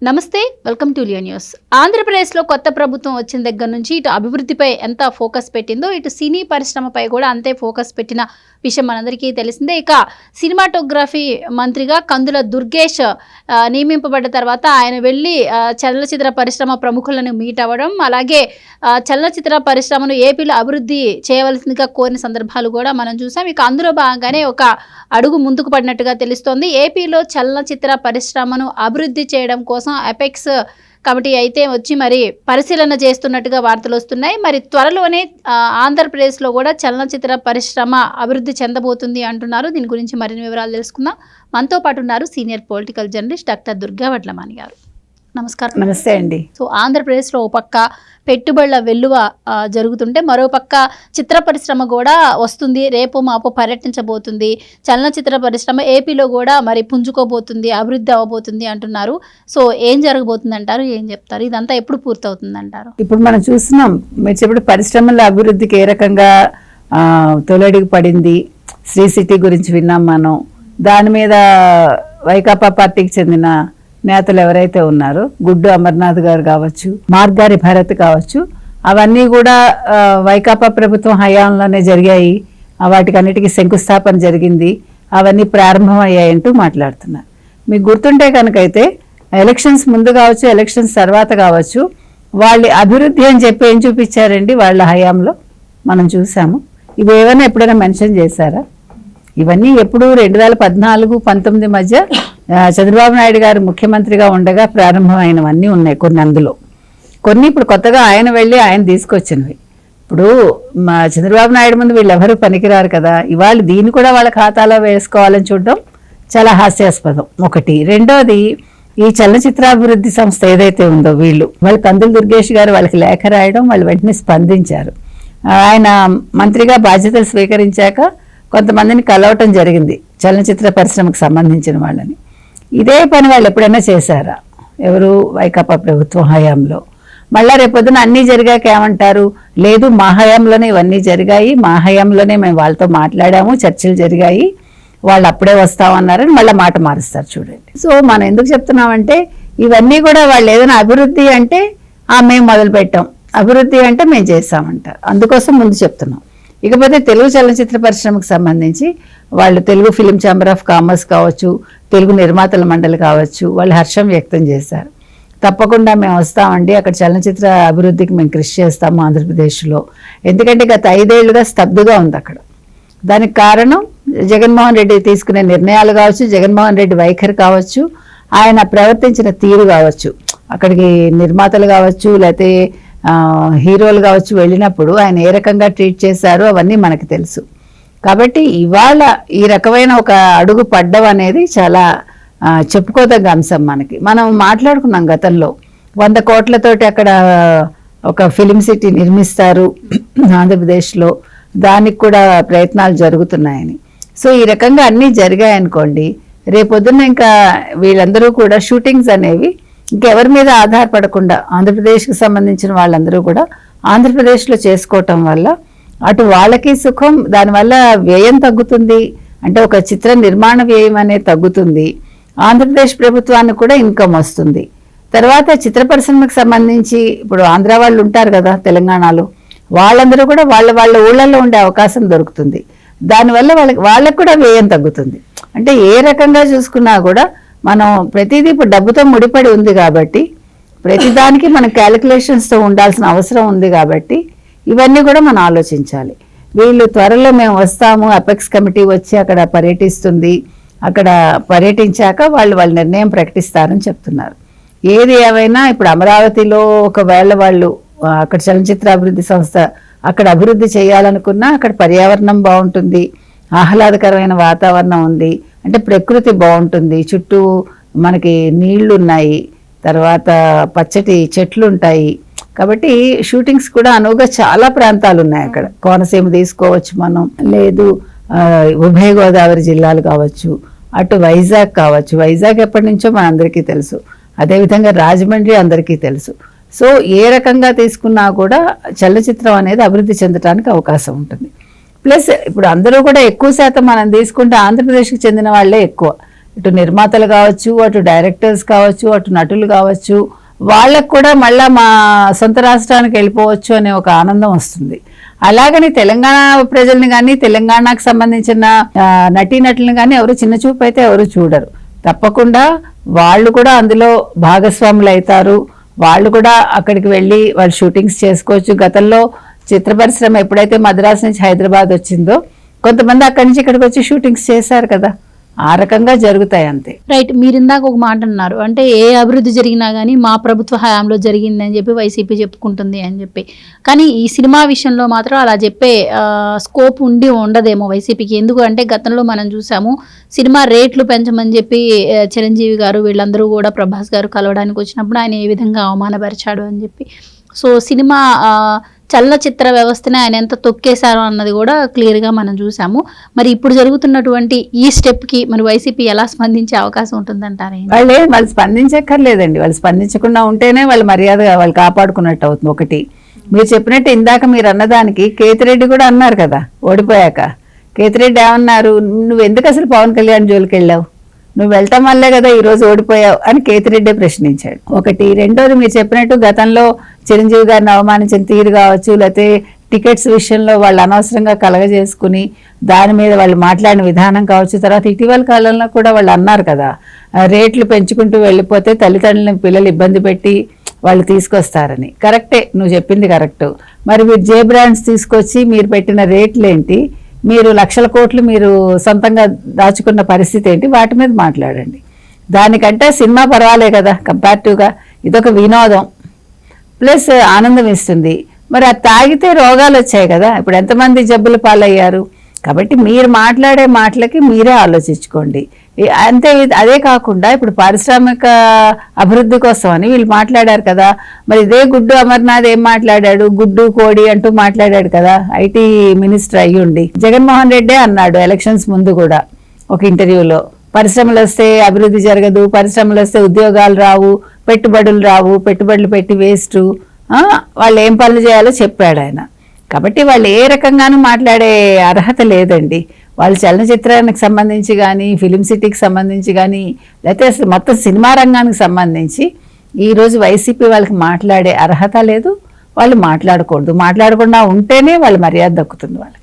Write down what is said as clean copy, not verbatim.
నమస్తే, welcome to Leo news. ఆంధ్రప్రదేశ్లో కొత్త ప్రభుత్వం వచ్చిన దగ్గర నుంచి ఇటు అభివృద్ధిపై ఎంత ఫోకస్ పెట్టిందో ఇటు సినీ పరిశ్రమపై కూడా అంతే ఫోకస్ పెట్టిన విషయం మనందరికీ తెలిసిందే. ఇక సినిమాటోగ్రఫీ మంత్రిగా కందుల దుర్గేష్ నియమింపబడ్డ తర్వాత ఆయన వెళ్ళి చలనచిత్ర పరిశ్రమ ప్రముఖులను మీట్ అవ్వడం, అలాగే చలనచిత్ర పరిశ్రమను ఏపీలో అభివృద్ధి చేయవలసిందిగా కోరిన సందర్భాలు కూడా మనం చూసాం. ఇక అందులో భాగంగానే ఒక అడుగు ముందుకు పడినట్టుగా తెలుస్తోంది. ఏపీలో చలనచిత్ర పరిశ్రమను అభివృద్ధి చేయడం కోసం అపెక్స్ కమిటీ అయితే వచ్చి మరి పరిశీలన చేస్తున్నట్టుగా వార్తలు వస్తున్నాయి. మరి త్వరలోనే ఆంధ్రప్రదేశ్లో కూడా చలనచిత్ర పరిశ్రమ అభివృద్ధి చెందబోతుంది అంటున్నారు. దీని గురించి మరిన్ని వివరాలు తెలుసుకుందాం. మనతో పాటు ఉన్నారు senior political journalist doctor Durga Vadlamani గారు. నమస్కారం. నమస్తే అండి. సో ఆంధ్రప్రదేశ్లో ఒక పక్క పెట్టుబడుల వెల్లువ జరుగుతుంటే మరోపక్క చిత్ర పరిశ్రమ కూడా వస్తుంది, రేపు మాపు పర్యటించబోతుంది. చలనచిత్ర పరిశ్రమ ఏపీలో కూడా మరి పుంజుకోబోతుంది, అభివృద్ధి అవ్వబోతుంది అంటున్నారు. సో ఏం జరగబోతుంది అంటారు, ఏం చెప్తారు? ఇదంతా ఎప్పుడు పూర్తవుతుంది అంటారు? ఇప్పుడు మనం చూస్తున్నాం, మీరు చెప్పిన పరిశ్రమల అభివృద్ధికి ఏ రకంగా తొలడికి పడింది. శ్రీ సిటీ గురించి విన్నాం మనం. దాని మీద వైకాపా పార్టీకి చెందిన నేతలు ఎవరైతే ఉన్నారో, గుడ్డు అమర్నాథ్ గారు కావచ్చు, మార్గారి భరత్ కావచ్చు, అవన్నీ కూడా వైకాపా ప్రభుత్వం హయాంలోనే జరిగాయి. వాటికి అన్నిటికీ శంకుస్థాపన జరిగింది, అవన్నీ ప్రారంభం అయ్యాయంటూ మాట్లాడుతున్నారు. మీకు గుర్తుంటే కనుకైతే ఎలక్షన్స్ ముందు కావచ్చు, ఎలక్షన్స్ తర్వాత కావచ్చు, వాళ్ళ అభివృద్ధి అని చెప్పి ఏం చూపించారండి వాళ్ళ హయాంలో మనం చూసాము. ఇవి ఏమైనా ఎప్పుడైనా మెన్షన్ చేశారా? ఇవన్నీ ఎప్పుడు 2014-19 మధ్య చంద్రబాబు నాయుడు గారు ముఖ్యమంత్రిగా ఉండగా ప్రారంభమైనవన్నీ ఉన్నాయి. కొన్ని అందులో కొన్ని ఇప్పుడు కొత్తగా ఆయన వెళ్ళి ఆయన తీసుకొచ్చినవి. ఇప్పుడు మా చంద్రబాబు నాయుడు ముందు వీళ్ళు ఎవరు పనికిరారు కదా. ఇవాళ దీన్ని కూడా వాళ్ళ ఖాతాలో వేసుకోవాలని చూడడం చాలా హాస్యాస్పదం ఒకటి. రెండోది, ఈ చలనచిత్రాభివృద్ధి సంస్థ ఏదైతే ఉందో వాళ్ళు కందుల దుర్గేష్ గారు వాళ్ళకి లేఖ రాయడం, వాళ్ళు వెంటనే స్పందించారు. ఆయన మంత్రిగా బాధ్యతలు స్వీకరించాక కొంతమందిని కలవటం జరిగింది, చలనచిత్ర పరిశ్రమకు సంబంధించిన వాళ్ళని. ఇదే పని వాళ్ళు ఎప్పుడైనా చేశారా? ఎవరు? వైకాపా ప్రభుత్వం హయాంలో. మళ్ళా రేపొద్దున అన్నీ జరిగాక ఏమంటారు? లేదు, మా హయాంలోనే ఇవన్నీ జరిగాయి, మా హయాంలోనే మేము వాళ్ళతో మాట్లాడాము, చర్చలు జరిగాయి, వాళ్ళు అప్పుడే వస్తామన్నారని మళ్ళీ మాట మారుస్తారు. చూడండి. సో మనం ఎందుకు చెప్తున్నామంటే, ఇవన్నీ కూడా వాళ్ళు ఏదైనా అభివృద్ధి అంటే మేము మొదలు పెట్టాం, అభివృద్ధి అంటే మేము చేస్తామంటారు. అందుకోసం ముందు చెప్తున్నాం. ఇకపోతే తెలుగు చలనచిత్ర పరిశ్రమకు సంబంధించి వాళ్ళు Telugu film chamber of commerce కావచ్చు, తెలుగు నిర్మాతల మండలి కావచ్చు, వాళ్ళు హర్షం వ్యక్తం చేశారు. తప్పకుండా మేము వస్తామండి, అక్కడ చలనచిత్ర అభివృద్ధికి మేము కృషి చేస్తాము ఆంధ్రప్రదేశ్లో. ఎందుకంటే గత 5 ఏళ్లుగా స్తబ్దుగా ఉంది అక్కడ. దానికి కారణం జగన్మోహన్ రెడ్డి తీసుకునే నిర్ణయాలు కావచ్చు, జగన్మోహన్ రెడ్డి వైఖరి కావచ్చు, ఆయన ప్రవర్తించిన తీరు కావచ్చు. అక్కడికి నిర్మాతలు కావచ్చు, లేకపోతే హీరోలు కావచ్చు, వెళ్ళినప్పుడు ఆయన ఏ రకంగా ట్రీట్ చేశారో అవన్నీ మనకు తెలుసు. కాబట్టి ఇవాళ ఈ రకమైన ఒక అడుగు పడ్డం అనేది చాలా చెప్పుకోదగ్గ అంశం. మనం మాట్లాడుకున్నాం గతంలో 100 కోట్లతోటి అక్కడ ఒక ఫిలిం సిటీ నిర్మిస్తారు ఆంధ్రప్రదేశ్లో, దానికి కూడా ప్రయత్నాలు జరుగుతున్నాయని. సో ఈ రకంగా అన్నీ జరిగాయనుకోండి, రేపొద్దున ఇంకా వీళ్ళందరూ కూడా షూటింగ్స్ అనేవి ఇంకెవరి మీద ఆధారపడకుండా ఆంధ్రప్రదేశ్కి సంబంధించిన వాళ్ళందరూ కూడా ఆంధ్రప్రదేశ్లో చేసుకోవటం వల్ల అటు వాళ్ళకి సుఖం, దానివల్ల వ్యయం తగ్గుతుంది. అంటే ఒక చిత్ర నిర్మాణ వ్యయం అనేది తగ్గుతుంది, ఆంధ్రప్రదేశ్ ప్రభుత్వానికి కూడా ఇన్కమ్ వస్తుంది. తర్వాత చిత్ర పరిశ్రమకు సంబంధించి ఇప్పుడు ఆంధ్ర వాళ్ళు ఉంటారు కదా తెలంగాణలో, వాళ్ళందరూ కూడా వాళ్ళ ఊళ్ళల్లో ఉండే అవకాశం దొరుకుతుంది. దానివల్ల వాళ్ళకి కూడా వ్యయం తగ్గుతుంది. అంటే ఏ రకంగా చూసుకున్నా కూడా మనం ప్రతిదీ ఇప్పుడు డబ్బుతో ముడిపడి ఉంది కాబట్టి, ప్రతిదానికి మన క్యాలిక్యులేషన్స్తో ఉండాల్సిన అవసరం ఉంది కాబట్టి ఇవన్నీ కూడా మనం ఆలోచించాలి. వీళ్ళు త్వరలో మేము వస్తాము, అపెక్స్ కమిటీ వచ్చి అక్కడ పర్యటిస్తుంది, అక్కడ పర్యటించాక వాళ్ళ నిర్ణయం ప్రకటిస్తారని చెప్తున్నారు. ఏది ఏమైనా ఇప్పుడు అమరావతిలో ఒకవేళ వాళ్ళు అక్కడ చలనచిత్ర అభివృద్ధి సంస్థ అక్కడ అభివృద్ధి చేయాలనుకున్నా అక్కడ పర్యావరణం బాగుంటుంది, ఆహ్లాదకరమైన వాతావరణం ఉంది, అంటే ప్రకృతి బాగుంటుంది, చుట్టూ మనకి నీళ్లు ఉన్నాయి, తర్వాత పచ్చటి చెట్లు ఉంటాయి. కాబట్టి షూటింగ్స్ కూడా అనువుగా చాలా ప్రాంతాలు ఉన్నాయి అక్కడ. కోనసీమ తీసుకోవచ్చు మనం, లేదు ఉభయ గోదావరి జిల్లాలు కావచ్చు, అటు వైజాగ్ కావచ్చు. వైజాగ్ ఎప్పటి నుంచో మనందరికీ తెలుసు, అదేవిధంగా రాజమండ్రి అందరికీ తెలుసు. సో ఏ రకంగా తీసుకున్నా కూడా చలనచిత్రం అనేది అభివృద్ధి చెందడానికి అవకాశం ఉంటుంది. ప్లస్ ఇప్పుడు అందరూ కూడా ఎక్కువ శాతం మనం తీసుకుంటే ఆంధ్రప్రదేశ్కి చెందిన వాళ్ళే ఎక్కువ. ఇటు నిర్మాతలు కావచ్చు, అటు డైరెక్టర్స్ కావచ్చు, అటు నటులు కావచ్చు, వాళ్ళకు కూడా మళ్ళీ మా సొంత రాష్ట్రానికి వెళ్ళిపోవచ్చు అనే ఒక ఆనందం వస్తుంది. అలాగని తెలంగాణ ప్రజల్ని కానీ, తెలంగాణకు సంబంధించిన నటీనటులను కానీ ఎవరు చిన్న చూపు అయితే ఎవరు చూడరు. తప్పకుండా వాళ్ళు కూడా అందులో భాగస్వాములు అవుతారు. వాళ్ళు కూడా అక్కడికి వెళ్ళి వాళ్ళు షూటింగ్స్ చేసుకోవచ్చు. గతంలో చిత్ర పరిశ్రమ ఎప్పుడైతే మద్రాసు నుంచి హైదరాబాద్ వచ్చిందో కొంతమంది అక్కడి నుంచి ఇక్కడికి వచ్చి షూటింగ్స్ చేశారు కదా, ఆ రకంగా జరుగుతాయి అంతే. రైట్. మీరు ఇందాక ఒక మాట అన్నారు, అంటే ఏ అభివృద్ధి జరిగినా కానీ మా ప్రభుత్వ హయాంలో జరిగింది అని చెప్పి వైసీపీ చెప్పుకుంటుంది అని చెప్పి. కానీ ఈ సినిమా విషయంలో మాత్రం అలా చెప్పే స్కోప్ ఉండదేమో వైసీపీకి. ఎందుకు అంటే గతంలో మనం చూసాము, సినిమా రేట్లు పెంచమని చెప్పి చిరంజీవి గారు వీళ్ళందరూ కూడా ప్రభాస్ గారు కలవడానికి వచ్చినప్పుడు ఆయన ఏ విధంగా అవమానపరిచాడు అని చెప్పి. సో సినిమా చలనచిత్ర వ్యవస్థని ఆయన ఎంత తొక్కేశారో అన్నది కూడా క్లియర్గా మనం చూసాము. మరి ఇప్పుడు జరుగుతున్నటువంటి ఈ స్టెప్కి మరి వైసీపీ ఎలా స్పందించే అవకాశం ఉంటుందంటారు? వాళ్ళు స్పందించక్కర్లేదండి. వాళ్ళు స్పందించకుండా ఉంటేనే వాళ్ళ మర్యాదగా వాళ్ళు కాపాడుకున్నట్టు అవుతుంది. ఒకటి మీరు చెప్పినట్టు ఇందాక మీరు అన్నదానికి కేతిరెడ్డి కూడా అన్నారు కదా, ఓడిపోయాక కేతిరెడ్డి ఏమన్నారు, నువ్వు ఎందుకు అసలు పవన్ కళ్యాణ్ జోలికి వెళ్ళావు, నువ్వు వెళ్ళటం వల్లే కదా ఈరోజు ఓడిపోయావు అని కేతిరెడ్డి ప్రశ్నించాడు. ఒకటి. రెండోది మీరు చెప్పినట్టు గతంలో చిరంజీవి గారిని అవమానించిన తీరు కావచ్చు, లేకపోతే టికెట్స్ విషయంలో వాళ్ళు అనవసరంగా కలగజేసుకుని దాని మీద వాళ్ళు మాట్లాడిన విధానం కావచ్చు. తర్వాత ఇటీవల కాలంలో కూడా వాళ్ళు అన్నారు కదా, రేట్లు పెంచుకుంటూ వెళ్ళిపోతే తల్లిదండ్రులను పిల్లలు ఇబ్బంది పెట్టి వాళ్ళు తీసుకొస్తారని. కరెక్టే, నువ్వు చెప్పింది కరెక్ట్. మరి మీరు జే బ్రాండ్స్ తీసుకొచ్చి మీరు పెట్టిన రేట్లు ఏంటి, మీరు లక్షల కోట్లు మీరు సొంతంగా దాచుకున్న పరిస్థితి ఏంటి, వాటి మీద మాట్లాడండి. దానికంటే సినిమా పర్వాలే కదా కంపారిటివ్గా, ఇదొక వినోదం ప్లస్ ఆనందం ఇస్తుంది. మరి అది తాగితే రోగాలు వచ్చాయి కదా, ఇప్పుడు ఎంతమంది జబ్బులు పాలయ్యారు. కాబట్టి మీరు మాట్లాడే మాటలకి మీరే ఆలోచించుకోండి అంతే. అదే కాకుండా ఇప్పుడు పారిశ్రామిక అభివృద్ధి కోసం అని వీళ్ళు మాట్లాడారు కదా, మరి ఇదే గుడ్డు అమర్నాథ్ ఏం మాట్లాడాడు, గుడ్డు కోడి అంటూ మాట్లాడాడు కదా ఐటీ మినిస్టర్ అయ్యుండి. జగన్మోహన్ రెడ్డే అన్నాడు ఎలక్షన్స్ ముందు కూడా ఒక ఇంటర్వ్యూలో, పరిశ్రమలు వస్తే అభివృద్ధి జరగదు, పరిశ్రమలు వస్తే ఉద్యోగాలు రావు, పెట్టుబడులు రావు, పెట్టుబడులు పెట్టి వేస్ట్, వాళ్ళు ఏం పనులు చేయాలో చెప్పాడు ఆయన. కాబట్టి వాళ్ళు ఏ రకంగానూ మాట్లాడే అర్హత లేదండి. వాళ్ళు చలనచిత్రానికి సంబంధించి కానీ, ఫిలిం సిటీకి సంబంధించి కానీ, లేకపోతే అసలు మొత్తం సినిమా రంగానికి సంబంధించి ఈరోజు వైసీపీ వాళ్ళకి మాట్లాడే అర్హత లేదు. వాళ్ళు మాట్లాడకూడదు. మాట్లాడకుండా ఉంటేనే వాళ్ళ మర్యాద దక్కుతుంది వాళ్ళకి.